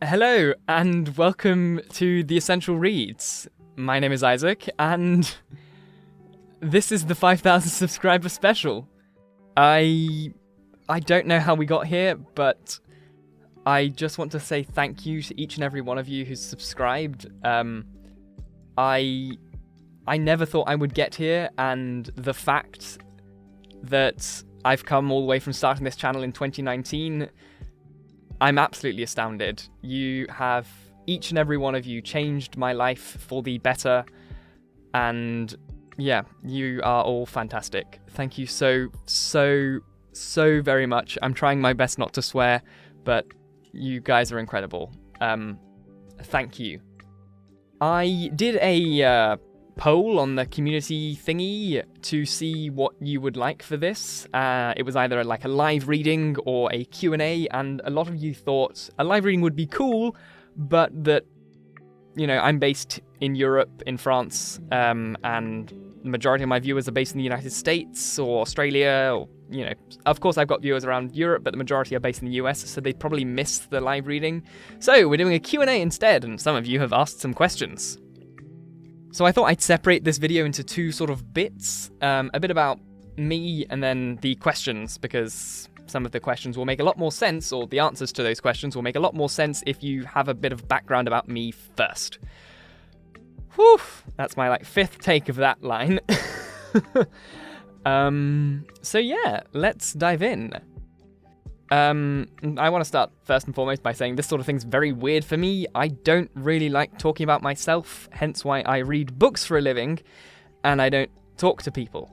Hello, and welcome to The Essential Reads. My name is Isaac, and this is the 5,000 subscriber special. I don't know how we got here, but I just want to say thank you to each and every one of you who's subscribed. I never thought I would get here, and the fact that I've come all the way from starting this channel in 2019, I'm absolutely astounded. You have, each and every one of you, changed my life for the better, and yeah, you are all fantastic. Thank you so very much. I'm trying my best not to swear, but you guys are incredible. Thank you. I did a poll on the community thingy to see what you would like for this. It was either like a live reading or a Q&A, and a lot of you thought a live reading would be cool, but that, you know, I'm based in Europe, in France, and the majority of my viewers are based in the United States or Australia, or, you know, of course I've got viewers around Europe, but the majority are based in the US, so they'd probably miss the live reading. So we're doing a Q&A instead, and some of you have asked some questions. So I thought I'd separate this video into two sort of bits, a bit about me and then the questions, because some of the questions will make a lot more sense, or the answers to those questions will make a lot more sense if you have a bit of background about me first. Whew, that's my fifth take of that line. So yeah, let's dive in. I want to start first and foremost by saying this sort of thing's very weird for me. I don't really like talking about myself, hence why I read books for a living, and I don't talk to people.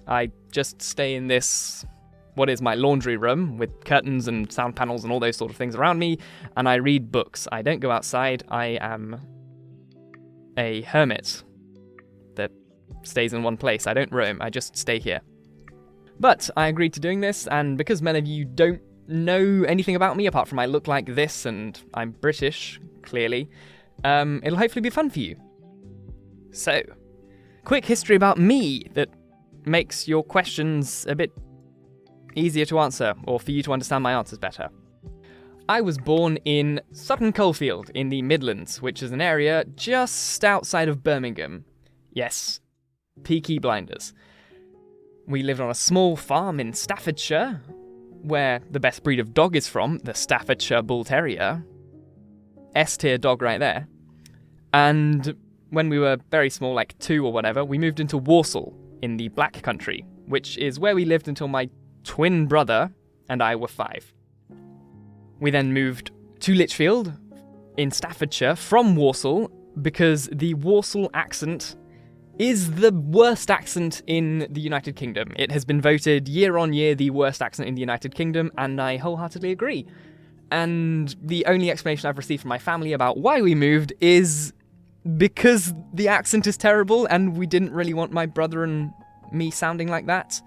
I just stay in this, what is my laundry room, with curtains and sound panels and all those sort of things around me, and I read books. I don't go outside. I am a hermit that stays in one place. I don't roam. I just stay here. But I agreed to doing this, and because many of you don't know anything about me apart from I look like this and I'm British, clearly, it'll hopefully be fun for you. So, quick history about me that makes your questions a bit easier to answer, or for you to understand my answers better. I was born in Sutton Coldfield in the Midlands, which is an area just outside of Birmingham. Yes, Peaky Blinders. We lived on a small farm in Staffordshire, where the best breed of dog is from, the Staffordshire Bull Terrier. S-tier dog right there. And when we were very small, like 2 or whatever, we moved into Walsall in the Black Country, which is where we lived until my twin brother and I were 5. We then moved to Lichfield in Staffordshire from Walsall because the Walsall accent is the worst accent in the United Kingdom. It has been voted year on year the worst accent in the United Kingdom, and I wholeheartedly agree. And the only explanation I've received from my family about why we moved is because the accent is terrible and we didn't really want my brother and me sounding like that.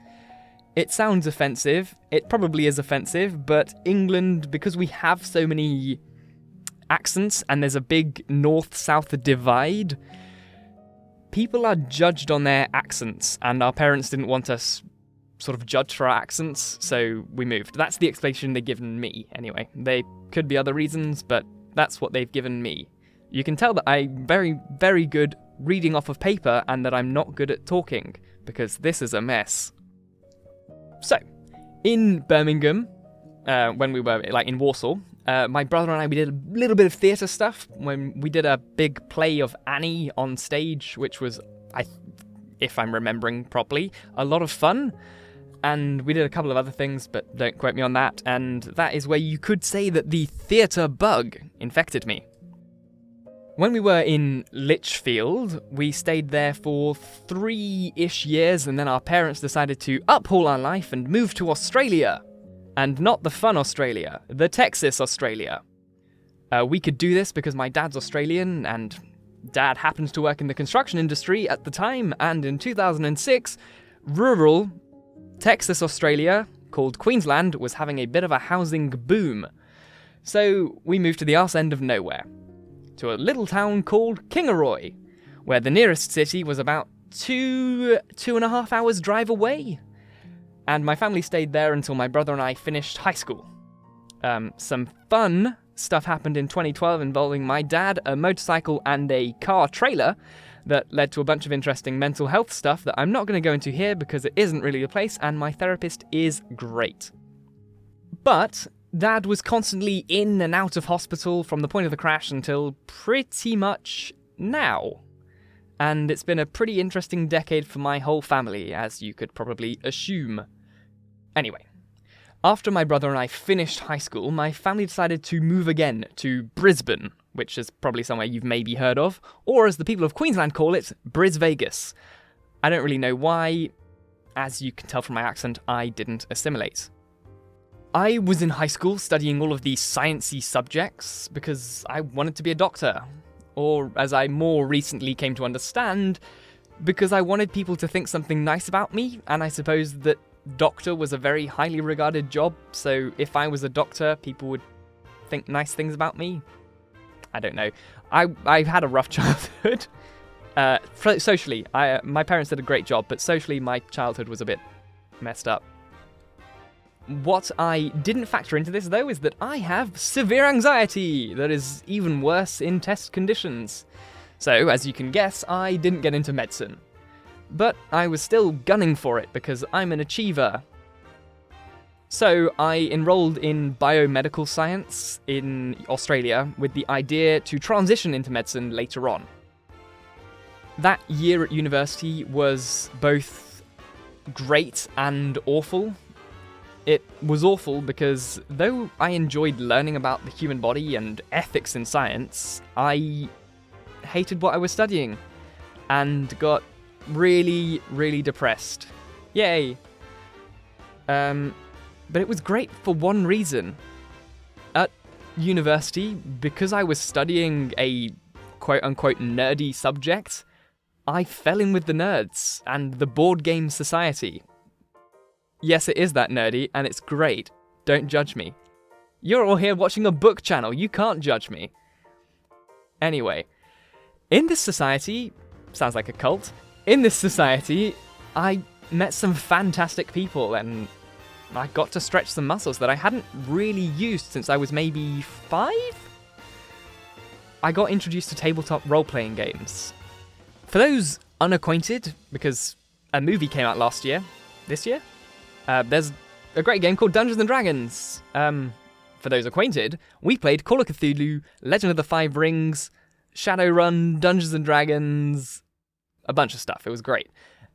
It sounds offensive. It probably is offensive, but England, because we have so many accents and there's a big north-south divide, people are judged on their accents, and our parents didn't want us sort of judged for our accents, so we moved. That's the explanation they've given me, anyway. There could be other reasons, but that's what they've given me. You can tell that I'm very, very good reading off of paper, and that I'm not good at talking, because this is a mess. So, in Birmingham, when we were, in Walsall, my brother and I, we did a little bit of theatre stuff when we did a big play of Annie on stage, which was, if I'm remembering properly, a lot of fun. And we did a couple of other things, but don't quote me on that. And that is where you could say that the theatre bug infected me. When we were in Lichfield, we stayed there for 3-ish years, and then our parents decided to uphaul our life and move to Australia. And not the fun Australia, the Texas Australia. We could do this because my dad's Australian, and Dad happened to work in the construction industry at the time, and in 2006, rural Texas Australia, called Queensland, was having a bit of a housing boom. So we moved to the arse end of nowhere, to a little town called Kingaroy, where the nearest city was about 2.5 hours drive away. And my family stayed there until my brother and I finished high school. Some fun stuff happened in 2012 involving my dad, a motorcycle, and a car trailer that led to a bunch of interesting mental health stuff that I'm not going to go into here because it isn't really the place, and my therapist is great. But Dad was constantly in and out of hospital from the point of the crash until pretty much now. And it's been a pretty interesting decade for my whole family, as you could probably assume. Anyway, after my brother and I finished high school, my family decided to move again to Brisbane, which is probably somewhere you've maybe heard of, or as the people of Queensland call it, Bris Vegas. I don't really know why. As you can tell from my accent, I didn't assimilate. I was in high school studying all of these sciencey subjects because I wanted to be a doctor. Or, as I more recently came to understand, because I wanted people to think something nice about me, and I suppose that doctor was a very highly regarded job, so if I was a doctor, people would think nice things about me. I don't know. I've had a rough childhood. Socially, my parents did a great job, but socially my childhood was a bit messed up. What I didn't factor into this, though, is that I have severe anxiety that is even worse in test conditions. So, as you can guess, I didn't get into medicine. But I was still gunning for it because I'm an achiever. So, I enrolled in biomedical science in Australia with the idea to transition into medicine later on. That year at university was both great and awful. It was awful because, though I enjoyed learning about the human body and ethics in science, I hated what I was studying and got really, really depressed. Yay! But it was great for one reason. At university, because I was studying a quote-unquote nerdy subject, I fell in with the nerds and the board game society. Yes, it is that nerdy, and it's great. Don't judge me. You're all here watching a book channel, you can't judge me. Anyway, in this society, sounds like a cult, in this society, I met some fantastic people, and I got to stretch some muscles that I hadn't really used since I was maybe 5? I got introduced to tabletop role-playing games. For those unacquainted, because a movie came out this year, there's a great game called Dungeons & Dragons. For those acquainted, we played Call of Cthulhu, Legend of the Five Rings, Shadowrun, Dungeons & Dragons, a bunch of stuff. It was great.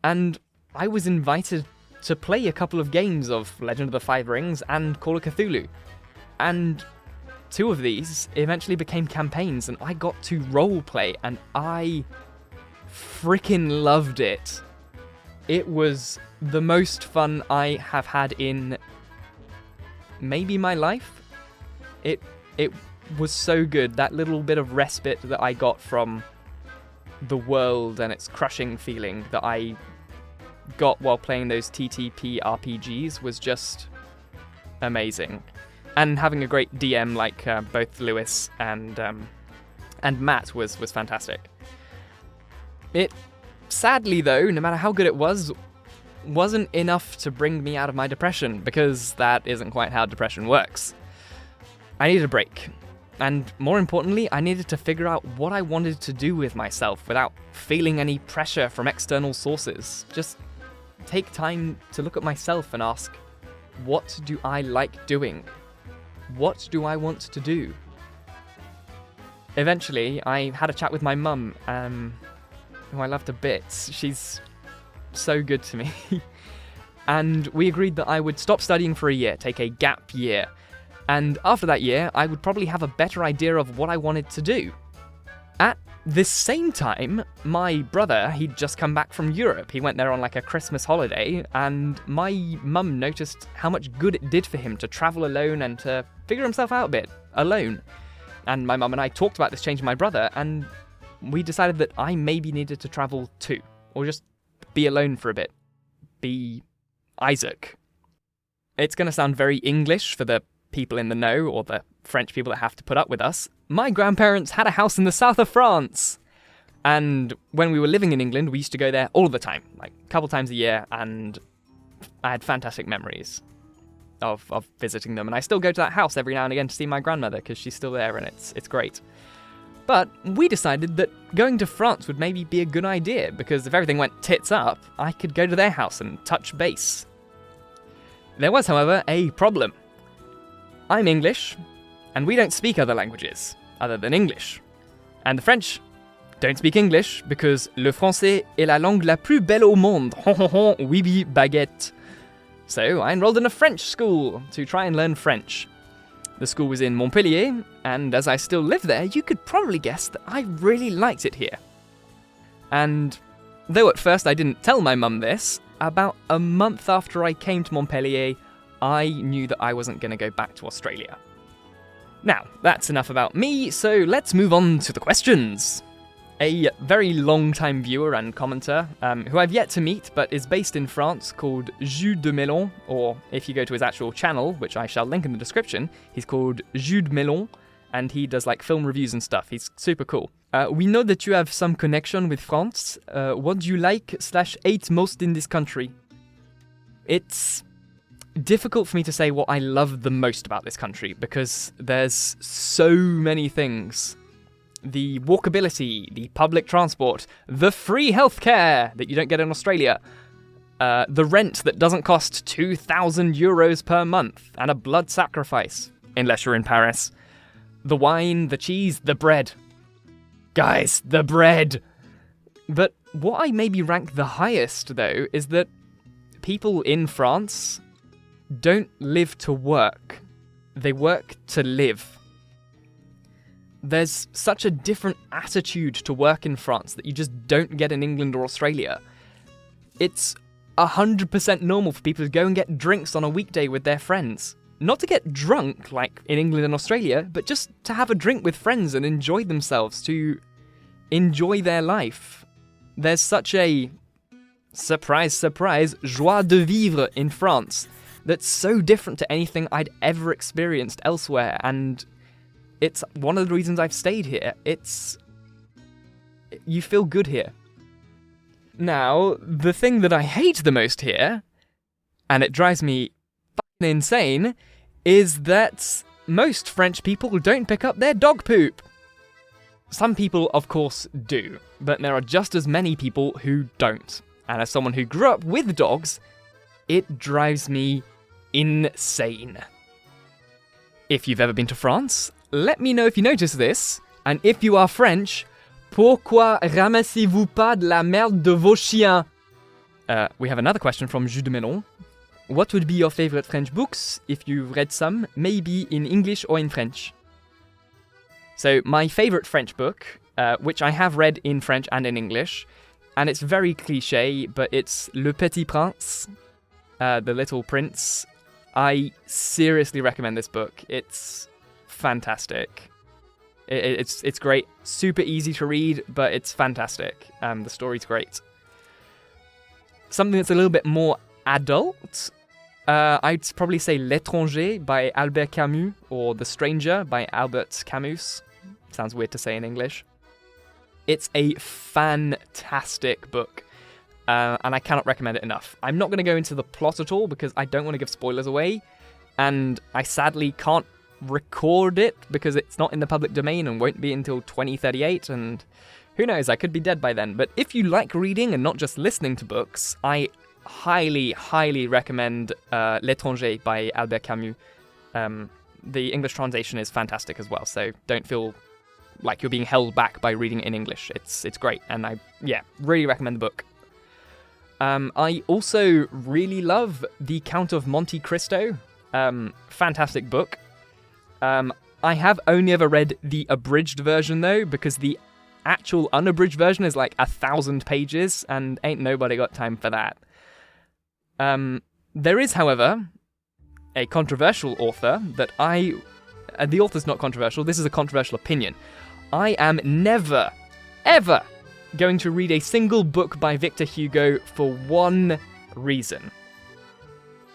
And I was invited to play a couple of games of Legend of the Five Rings and Call of Cthulhu. And 2 of these eventually became campaigns, and I got to roleplay, and I freaking loved it. It was the most fun I have had in maybe my life. It was so good. That little bit of respite that I got from the world and its crushing feeling that I got while playing those TTP RPGs was just amazing. And having a great DM like both Lewis and Matt was fantastic. It, sadly though, no matter how good it was, wasn't enough to bring me out of my depression, because that isn't quite how depression works. I needed a break. And more importantly, I needed to figure out what I wanted to do with myself without feeling any pressure from external sources. Just take time to look at myself and ask, what do I like doing? What do I want to do? Eventually, I had a chat with my mum, who I love to bits. She's so good to me. And we agreed that I would stop studying for a year, take a gap year. And after that year, I would probably have a better idea of what I wanted to do. At this same time, my brother, he'd just come back from Europe. He went there on like a Christmas holiday, and my mum noticed how much good it did for him to travel alone and to figure himself out a bit, alone. And my mum and I talked about this change in my brother, and we decided that I maybe needed to travel too, or just be alone for a bit. Be Isaac. It's going to sound very English for the people in the know, or the French people that have to put up with us. My grandparents had a house in the south of France. And when we were living in England, we used to go there all the time, like a couple times a year, and I had fantastic memories. of visiting them, and I still go to that house every now and again to see my grandmother because she's still there, and it's great. But we decided that going to France would maybe be a good idea, because if everything went tits up, I could go to their house and touch base. There was, however, a problem. I'm English, and we don't speak other languages other than English. And the French don't speak English because le français est la langue la plus belle au monde. Oui, oui, baguette. So I enrolled in a French school to try and learn French. The school was in Montpellier, and as I still live there, you could probably guess that I really liked it here. And though at first I didn't tell my mum this, about a month after I came to Montpellier, I knew that I wasn't going to go back to Australia. Now, that's enough about me, so let's move on to the questions. A very long-time viewer and commenter, who I've yet to meet but is based in France, called JuDe Melon, or if you go to his actual channel, which I shall link in the description, he's called JuDe Melon, and he does like film reviews and stuff. He's super cool. We know that you have some connection with France. What do you like/hate most in this country? It's difficult for me to say what I love the most about this country, because there's so many things. The walkability, the public transport, the free healthcare that you don't get in Australia, the rent that doesn't cost 2,000 euros per month, and a blood sacrifice, unless you're in Paris, the wine, the cheese, the bread. Guys, the bread! But what I maybe rank the highest, though, is that people in France don't live to work. They work to live. There's such a different attitude to work in France that you just don't get in England or Australia. It's 100% normal for people to go and get drinks on a weekday with their friends. Not to get drunk, like in England and Australia, but just to have a drink with friends and enjoy themselves, to enjoy their life. There's such a, surprise, surprise, joie de vivre in France that's so different to anything I'd ever experienced elsewhere, and it's one of the reasons I've stayed here. You feel good here. Now, the thing that I hate the most here, and it drives me fucking insane, is that most French people don't pick up their dog poop. Some people, of course, do, but there are just as many people who don't. And as someone who grew up with dogs, it drives me insane. If you've ever been to France, let me know if you notice this, and if you are French, pourquoi ramassez-vous pas de la merde de vos chiens? We have another question from JuDe Melon. What would be your favorite French books, if you've read some, maybe in English or in French? So my favorite French book, which I have read in French and in English, and it's very cliché, but it's Le Petit Prince, The Little Prince. I seriously recommend this book. It's fantastic. It's great. Super easy to read, but it's fantastic. The story's great. Something that's a little bit more adult, I'd probably say L'étranger by Albert Camus, or The Stranger by Albert Camus. Sounds weird to say in English. It's a fantastic book, and I cannot recommend it enough. I'm not going to go into the plot at all because I don't want to give spoilers away, and I sadly can't record it because it's not in the public domain and won't be until 2038, and who knows, I could be dead by then. But if you like reading and not just listening to books, I highly, highly recommend L'étranger by Albert Camus. The English translation is fantastic as well, so don't feel like you're being held back by reading it in English. It's great, and I really recommend the book. I also really love The Count of Monte Cristo. Fantastic book. I have only ever read the abridged version though, because the actual unabridged version is like 1,000 pages, and ain't nobody got time for that. There is, however, a controversial author that the author's not controversial, this is a controversial opinion. I am never, ever going to read a single book by Victor Hugo for one reason.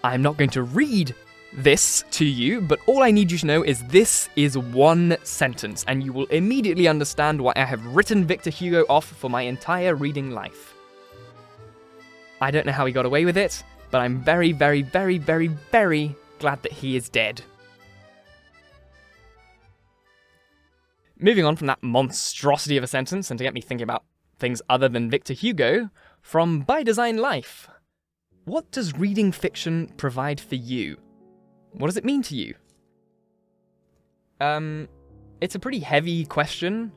I'm not going to read this to you, but all I need you to know is this is one sentence, and you will immediately understand why I have written Victor Hugo off for my entire reading life. I don't know how he got away with it, but I'm very, very, very, very, very glad that he is dead. Moving on from that monstrosity of a sentence, and to get me thinking about things other than Victor Hugo, from By Design Life. What does reading fiction provide for you? What does it mean to you? It's a pretty heavy question.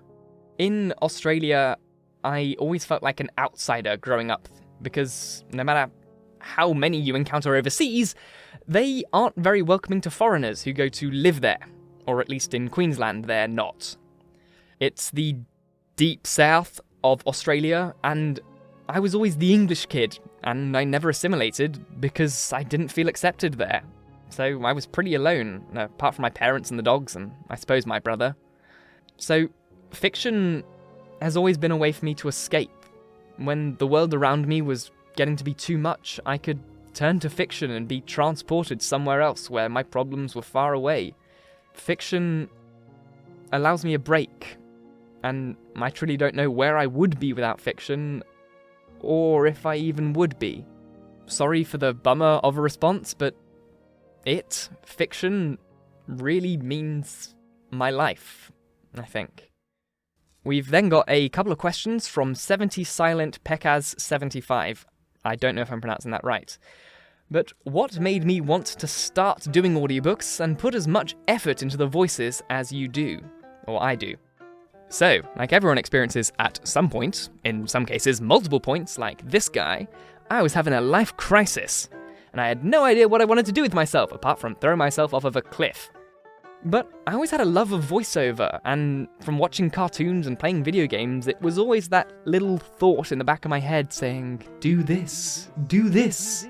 In Australia, I always felt like an outsider growing up, because no matter how many you encounter overseas, they aren't very welcoming to foreigners who go to live there, or at least in Queensland they're not. It's the deep south of Australia, and I was always the English kid, and I never assimilated because I didn't feel accepted there. So I was pretty alone, apart from my parents and the dogs, and I suppose my brother. So fiction has always been a way for me to escape. When the world around me was getting to be too much, I could turn to fiction and be transported somewhere else where my problems were far away. Fiction allows me a break, and I truly don't know where I would be without fiction, or if I even would be. Sorry for the bummer of a response, but fiction really means my life, I think. We've then got a couple of questions from 70 Silent Pekaz 75. I don't know if I'm pronouncing that right. But what made me want to start doing audiobooks and put as much effort into the voices as you do? Or I do. So, like everyone experiences at some point, in some cases multiple points, like this guy, I was having a life crisis, and I had no idea what I wanted to do with myself, apart from throw myself off of a cliff. But I always had a love of voiceover, and from watching cartoons and playing video games, it was always that little thought in the back of my head saying, do this, do this.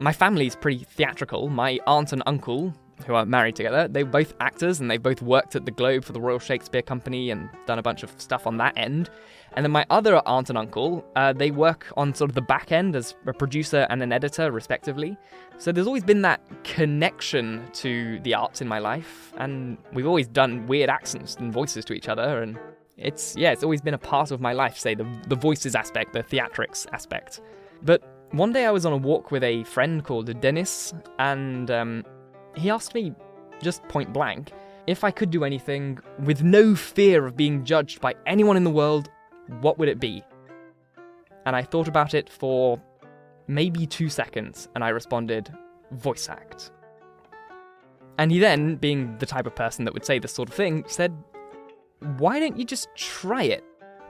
My family's pretty theatrical. My aunt and uncle, who are married together, they're both actors, and they've both worked at the Globe for the Royal Shakespeare Company and done a bunch of stuff on that end. And then my other aunt and uncle, they work on sort of the back end as a producer and an editor, respectively. So there's always been that connection to the arts in my life, and we've always done weird accents and voices to each other, and it's always been a part of my life, say, the voices aspect, the theatrics aspect. But one day I was on a walk with a friend called Dennis, and he asked me, just point blank, if I could do anything with no fear of being judged by anyone in the world, what would it be? And I thought about it for maybe 2 seconds, and I responded, voice act. And he then, being the type of person that would say this sort of thing, said, why don't you just try it?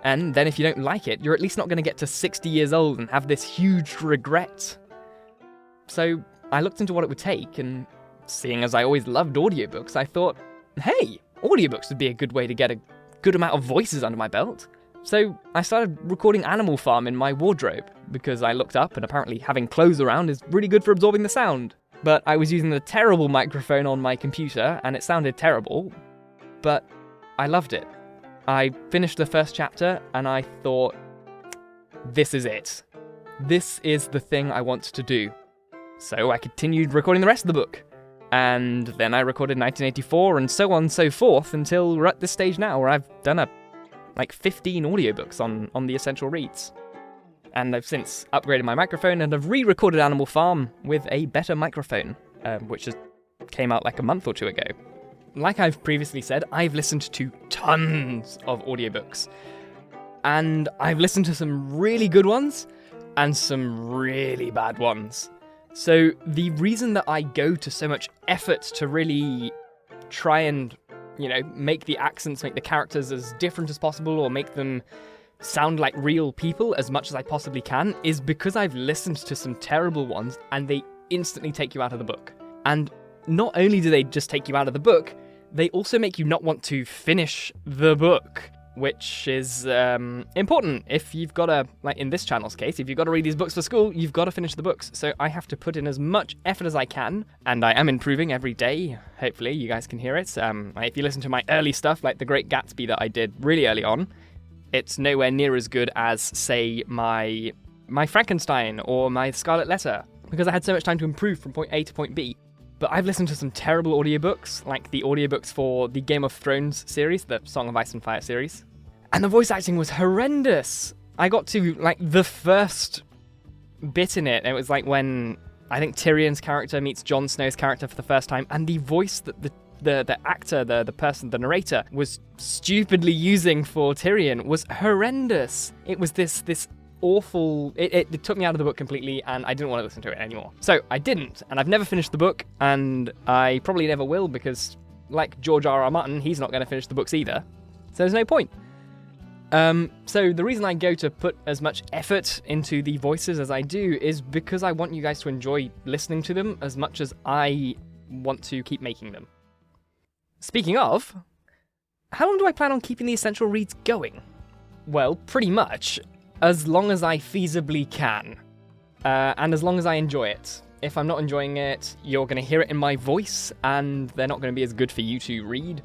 And then if you don't like it, you're at least not going to get to 60 years old and have this huge regret. So I looked into what it would take, and seeing as I always loved audiobooks, I thought, hey, audiobooks would be a good way to get a good amount of voices under my belt. So I started recording Animal Farm in my wardrobe, because I looked up and apparently having clothes around is really good for absorbing the sound. But I was using the terrible microphone on my computer, and it sounded terrible, but I loved it. I finished the first chapter, and I thought, this is it. This is the thing I want to do. So I continued recording the rest of the book. And then I recorded 1984, and so on and so forth, until we're at this stage now where I've done 15 audiobooks on the Essential Reads. And I've since upgraded my microphone and have re-recorded Animal Farm with a better microphone, which came out like a month or two ago. Like I've previously said, I've listened to tons of audiobooks. And I've listened to some really good ones, and some really bad ones. So the reason that I go to so much effort to really try and, make the accents, make the characters as different as possible, or make them sound like real people as much as I possibly can, is because I've listened to some terrible ones, and they instantly take you out of the book. And not only do they just take you out of the book, they also make you not want to finish the book, which is important. If you've got to, like in this channel's case, if you've got to read these books for school, you've got to finish the books. So I have to put in as much effort as I can, and I am improving every day. Hopefully you guys can hear it. If you listen to my early stuff, like The Great Gatsby that I did really early on, it's nowhere near as good as, say, my Frankenstein or my Scarlet Letter, because I had so much time to improve from point A to point B. But I've listened to some terrible audiobooks, like the audiobooks for the Game of Thrones series, the Song of Ice and Fire series. And the voice acting was horrendous. I got to, the first bit in it, and it was like when I think Tyrion's character meets Jon Snow's character for the first time, and the voice that the actor, the person, the narrator, was stupidly using for Tyrion was horrendous. It was this awful... It took me out of the book completely, and I didn't want to listen to it anymore. So I didn't, and I've never finished the book, and I probably never will, because like George R.R. Martin, he's not going to finish the books either. So there's no point. So the reason I go to put as much effort into the voices as I do is because I want you guys to enjoy listening to them as much as I want to keep making them. Speaking of, how long do I plan on keeping the Essential Reads going? Well, pretty much as long as I feasibly can, and as long as I enjoy it. If I'm not enjoying it, you're going to hear it in my voice, and they're not going to be as good for you to read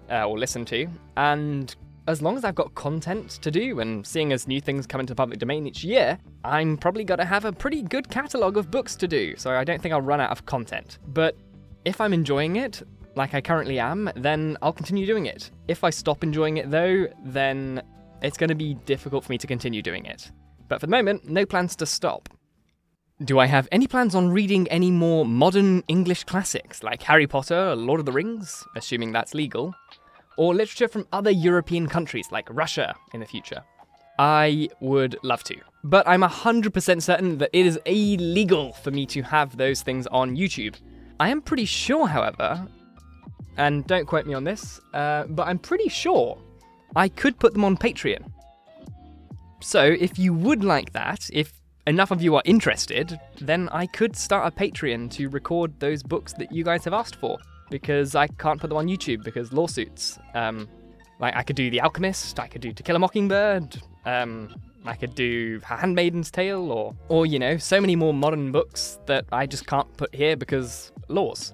or listen to, and as long as I've got content to do, and seeing as new things come into the public domain each year, I'm probably going to have a pretty good catalogue of books to do, so I don't think I'll run out of content. But if I'm enjoying it, like I currently am, then I'll continue doing it. If I stop enjoying it though, then it's going to be difficult for me to continue doing it. But for the moment, no plans to stop. Do I have any plans on reading any more modern English classics, like Harry Potter, Lord of the Rings, assuming that's legal, or literature from other European countries like Russia in the future? I would love to, but I'm 100% certain that it is illegal for me to have those things on YouTube. I am pretty sure, however, and don't quote me on this, but I'm pretty sure I could put them on Patreon. So if you would like that, if enough of you are interested, then I could start a Patreon to record those books that you guys have asked for, because I can't put them on YouTube because lawsuits. Like I could do The Alchemist, I could do To Kill a Mockingbird, I could do Handmaid's Tale, or you know, so many more modern books that I just can't put here because laws.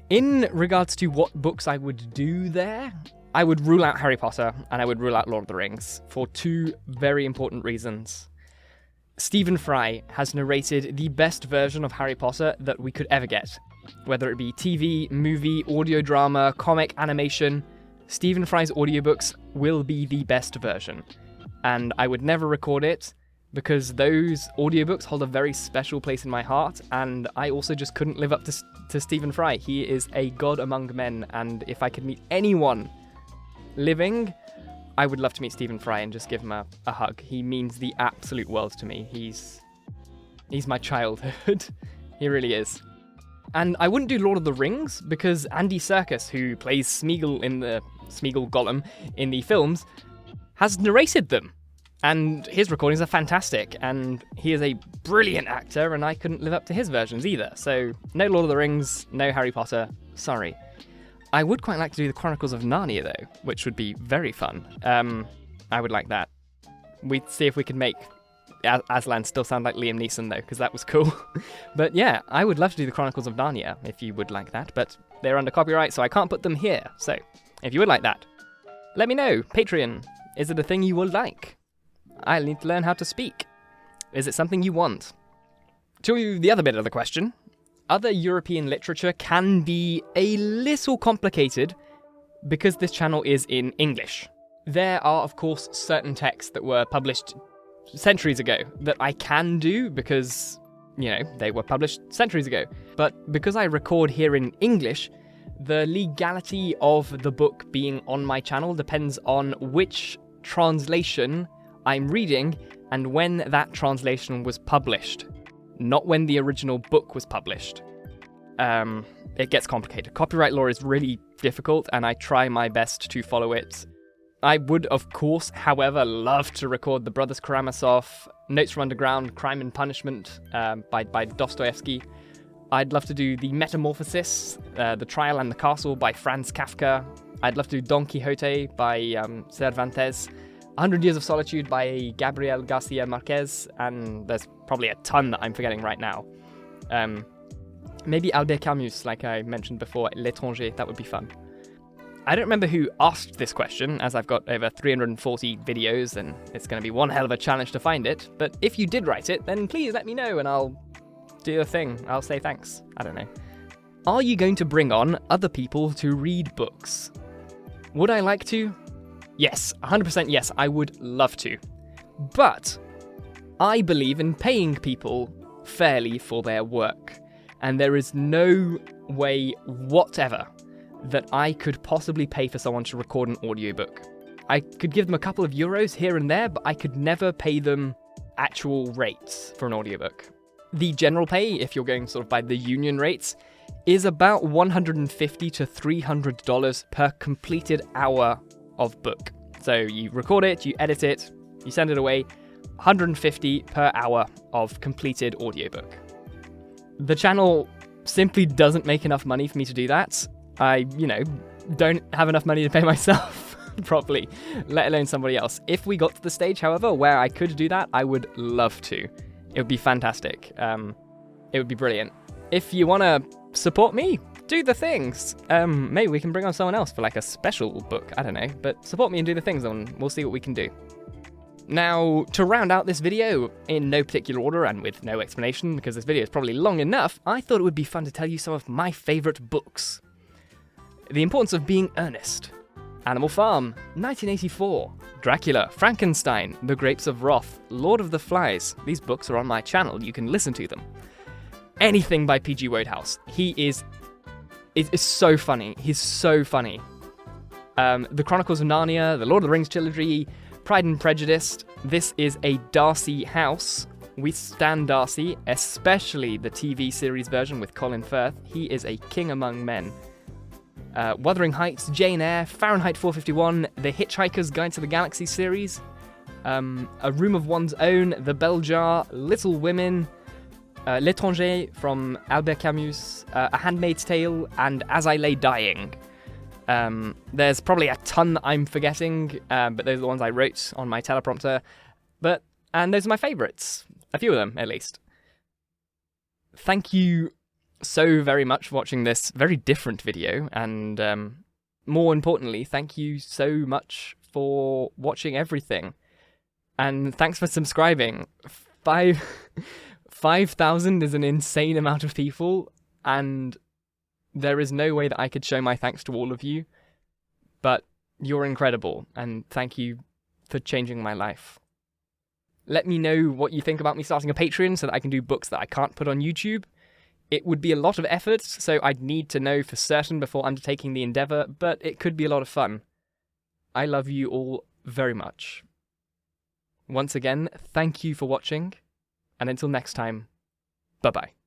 In regards to what books I would do there, I would rule out Harry Potter and I would rule out Lord of the Rings for two very important reasons. Stephen Fry has narrated the best version of Harry Potter that we could ever get. Whether it be TV, movie, audio drama, comic, animation, Stephen Fry's audiobooks will be the best version. And I would never record it because those audiobooks hold a very special place in my heart, and I also just couldn't live up to Stephen Fry. He is a god among men, and if I could meet anyone living, I would love to meet Stephen Fry and just give him a hug. He means the absolute world to me. He's my childhood. He really is. And I wouldn't do Lord of the Rings because Andy Serkis, who plays Smeagol Gollum in the films, has narrated them. And his recordings are fantastic, and he is a brilliant actor, and I couldn't live up to his versions either. So, no Lord of the Rings, no Harry Potter, sorry. I would quite like to do the Chronicles of Narnia, though, which would be very fun. I would like that. We'd see if we could make Aslan still sound like Liam Neeson, though, because that was cool. But yeah, I would love to do the Chronicles of Narnia, if you would like that, but they're under copyright, so I can't put them here. So, if you would like that, let me know. Patreon, is it a thing you would like? I need to learn how to speak. Is it something you want? To the other bit of the question, other European literature can be a little complicated because this channel is in English. There are, of course, certain texts that were published centuries ago that I can do because, you know, they were published centuries ago. But because I record here in English, the legality of the book being on my channel depends on which translation I'm reading and when that translation was published, not when the original book was published. It gets complicated. Copyright law is really difficult, and I try my best to follow it. I would, of course, however, love to record The Brothers Karamazov, Notes from Underground, Crime and Punishment by Dostoevsky. I'd love to do The Metamorphosis, The Trial and the Castle by Franz Kafka. I'd love to do Don Quixote by Cervantes. 100 Years of Solitude by Gabriel Garcia Marquez, and there's probably a ton that I'm forgetting right now. Maybe Albert Camus, like I mentioned before, L'Étranger, that would be fun. I don't remember who asked this question, as I've got over 340 videos, and it's going to be one hell of a challenge to find it, but if you did write it, then please let me know, and I'll do a thing. I'll say thanks. I don't know. Are you going to bring on other people to read books? Would I like to? Yes, 100% yes, I would love to. But I believe in paying people fairly for their work. And there is no way whatever that I could possibly pay for someone to record an audiobook. I could give them a couple of euros here and there, but I could never pay them actual rates for an audiobook. The general pay, if you're going sort of by the union rates, is about $150 to $300 per completed hour of book. So you record it, you edit it, you send it away, $150 per hour of completed audiobook. The channel simply doesn't make enough money for me to do that. I, don't have enough money to pay myself properly, let alone somebody else. If we got to the stage, however, where I could do that, I would love to. It would be fantastic. It would be brilliant. If you want to support me, do the things. Maybe we can bring on someone else for like a special book. I don't know. But support me and do the things and we'll see what we can do. Now, to round out this video, in no particular order and with no explanation, because this video is probably long enough, I thought it would be fun to tell you some of my favourite books. The Importance of Being Earnest, Animal Farm, 1984, Dracula, Frankenstein, The Grapes of Wrath, Lord of the Flies. These books are on my channel, you can listen to them. Anything by P.G. Wodehouse. He is so funny. He's so funny. The Chronicles of Narnia, the Lord of the Rings trilogy, Pride and Prejudice. This is a Darcy house. We stan Darcy, especially the TV series version with Colin Firth. He is a king among men. Wuthering Heights, Jane Eyre, Fahrenheit 451, The Hitchhiker's Guide to the Galaxy series, A Room of One's Own, The Bell Jar, Little Women, L'Étranger from Albert Camus, A Handmaid's Tale, and As I Lay Dying. There's probably a ton I'm forgetting, but those are the ones I wrote on my teleprompter. And those are my favourites. A few of them, at least. Thank you so very much for watching this very different video, and more importantly, thank you so much for watching everything. And thanks for subscribing. 5,000 is an insane amount of people, and there is no way that I could show my thanks to all of you, but you're incredible, and thank you for changing my life. Let me know what you think about me starting a Patreon so that I can do books that I can't put on YouTube. It would be a lot of effort, so I'd need to know for certain before undertaking the endeavour, but it could be a lot of fun. I love you all very much. Once again, thank you for watching, and until next time, bye-bye.